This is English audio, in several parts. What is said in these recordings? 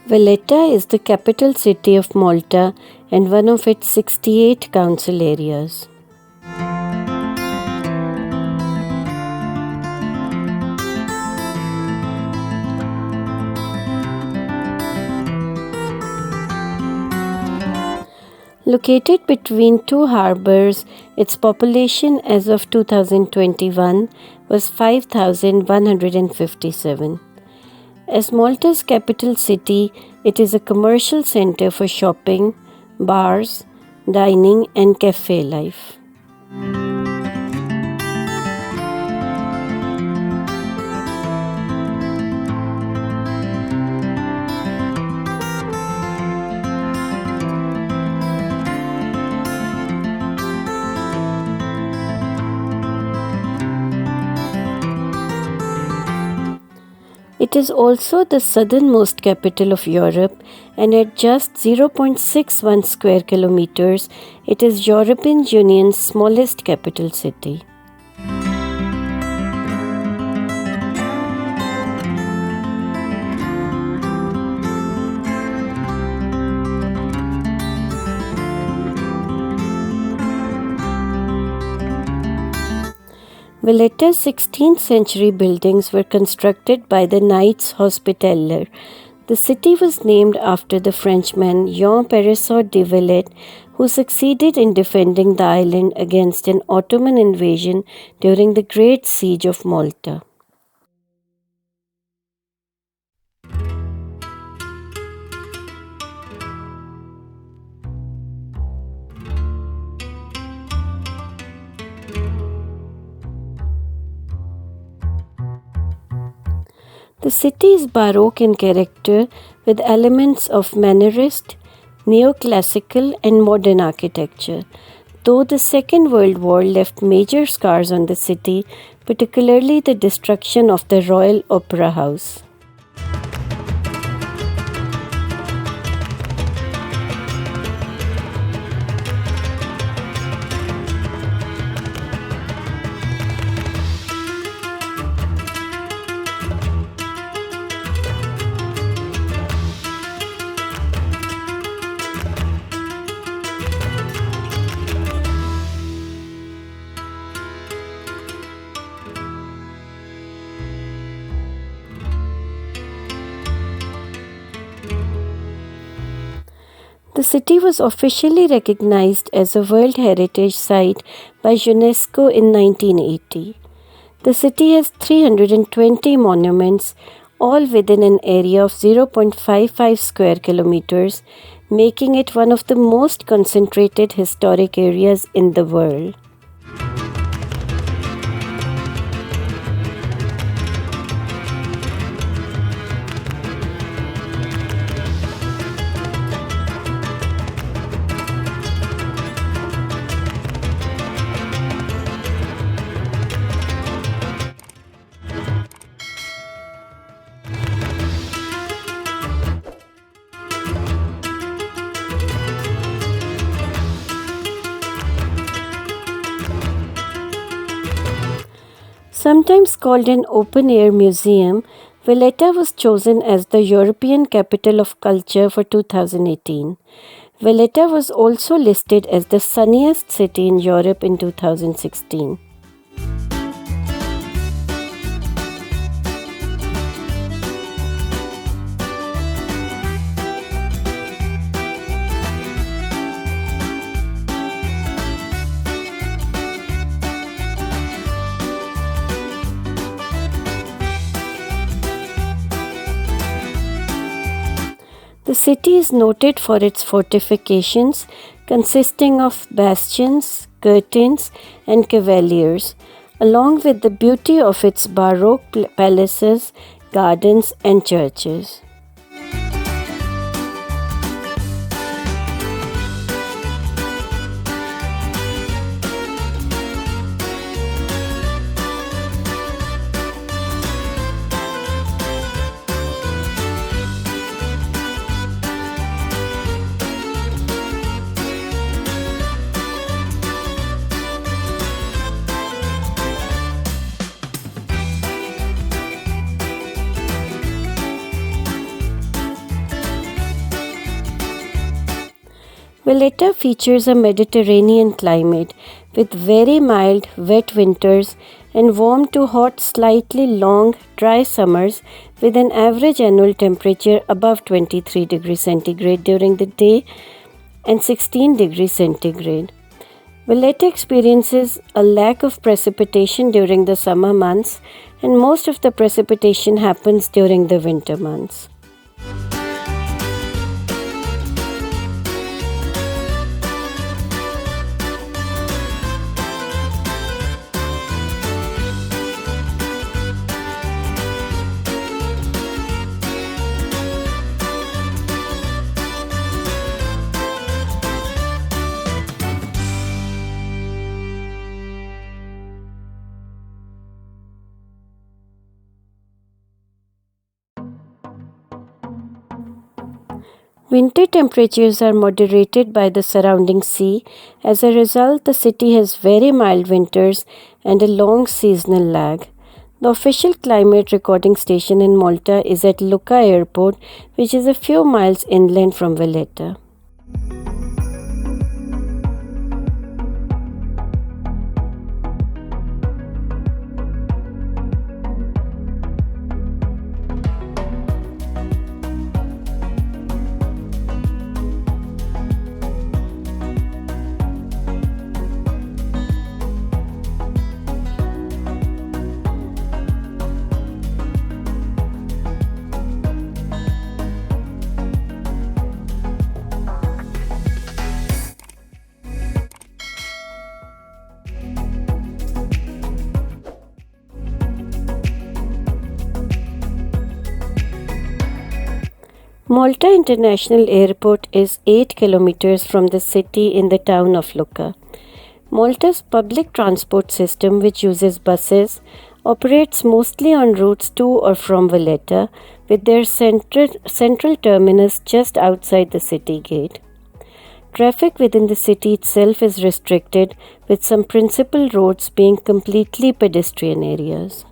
Valletta is the capital city of Malta and one of its 68 council areas. Located between two harbours, its population as of 2021 was 5,157. As Malta's capital city, it is a commercial centre for shopping, bars, dining and café life. It is also the southernmost capital of Europe, and at just 0.61 square kilometres, it is European Union's smallest capital city. Valletta's 16th century buildings were constructed by the Knights Hospitaller. The city was named after the Frenchman Parisot de Valette, who succeeded in defending the island against an Ottoman invasion during the Great Siege of Malta. The city is Baroque in character with elements of Mannerist, neoclassical and modern architecture, though the Second World War left major scars on the city, particularly the destruction of the Royal Opera House. The city was officially recognized as a World Heritage Site by UNESCO in 1980. The city has 320 monuments, all within an area of 0.55 square kilometers, making it one of the most concentrated historic areas in the world. Sometimes called an open-air museum, Valletta was chosen as the European Capital of Culture for 2018. Valletta was also listed as the sunniest city in Europe in 2016. The city is noted for its fortifications, consisting of bastions, curtains, and cavaliers, along with the beauty of its Baroque palaces, gardens, and churches. Valletta features a Mediterranean climate with very mild, wet winters and warm to hot, slightly long, dry summers with an average annual temperature above 23 degrees centigrade during the day and 16 degrees centigrade. Valette experiences a lack of precipitation during the summer months, and most of the precipitation happens during the winter months. Winter temperatures are moderated by the surrounding sea. As a result, the city has very mild winters and a long seasonal lag. The official climate recording station in Malta is at Lucca Airport, which is a few miles inland from Valletta. Malta International Airport is 8 kilometers from the city in the town of Lucca. Malta's public transport system, which uses buses, operates mostly on routes to or from Valletta, with their central terminus just outside the city gate. Traffic within the city itself is restricted, with some principal roads being completely pedestrian areas.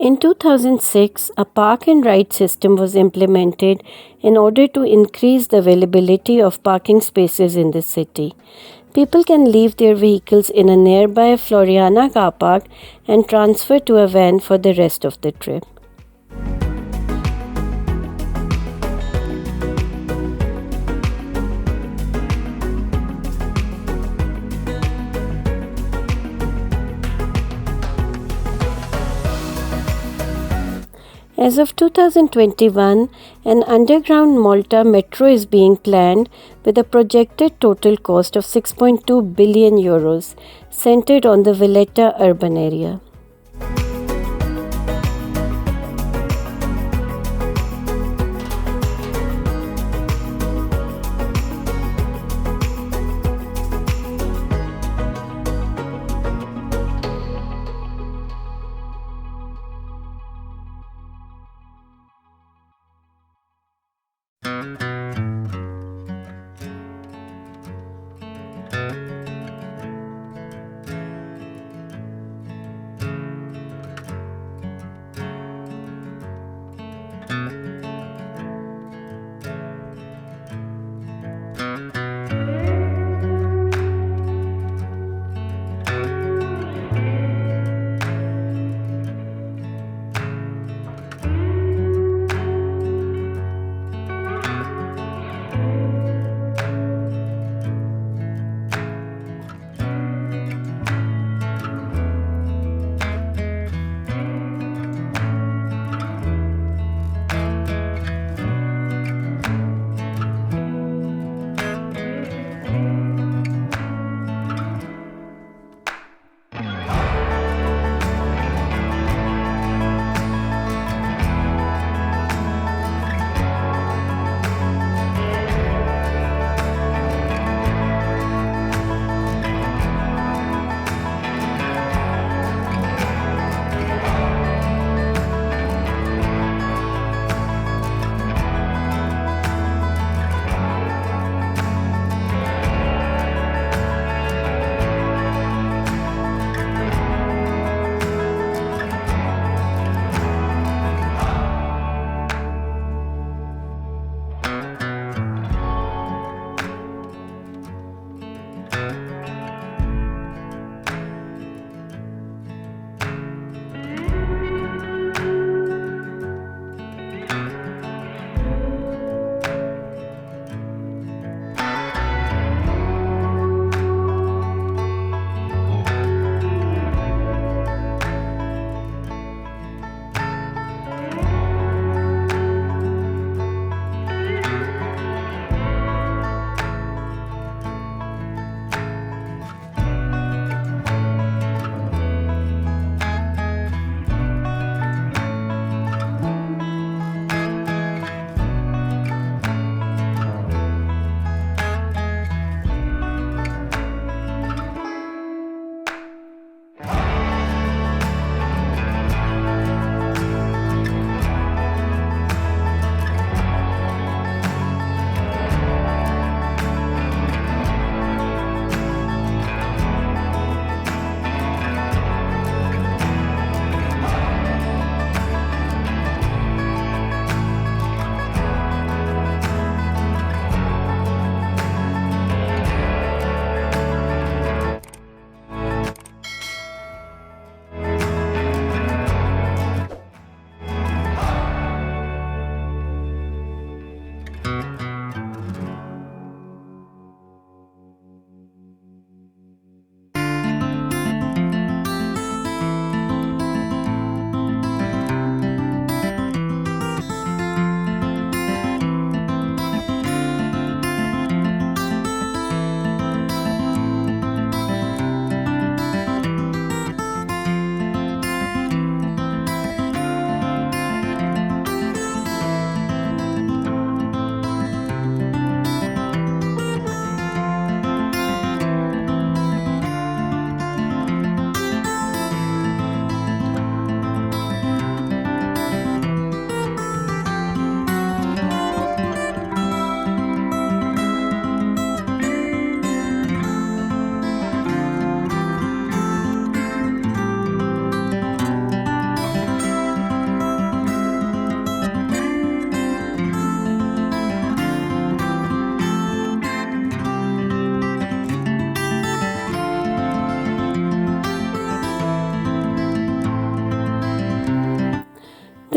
In 2006, a park and ride system was implemented in order to increase the availability of parking spaces in the city. People can leave their vehicles in a nearby Floriana car park and transfer to a van for the rest of the trip. As of 2021, an underground Malta metro is being planned with a projected total cost of 6.2 billion euros, centered on the Valletta urban area.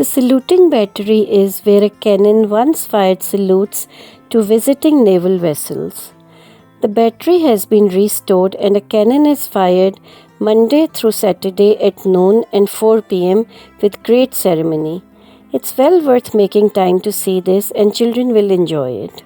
The saluting battery is where a cannon once fired salutes to visiting naval vessels. The battery has been restored and a cannon is fired Monday through Saturday at noon and 4 p.m. with great ceremony. It's well worth making time to see this and children will enjoy it.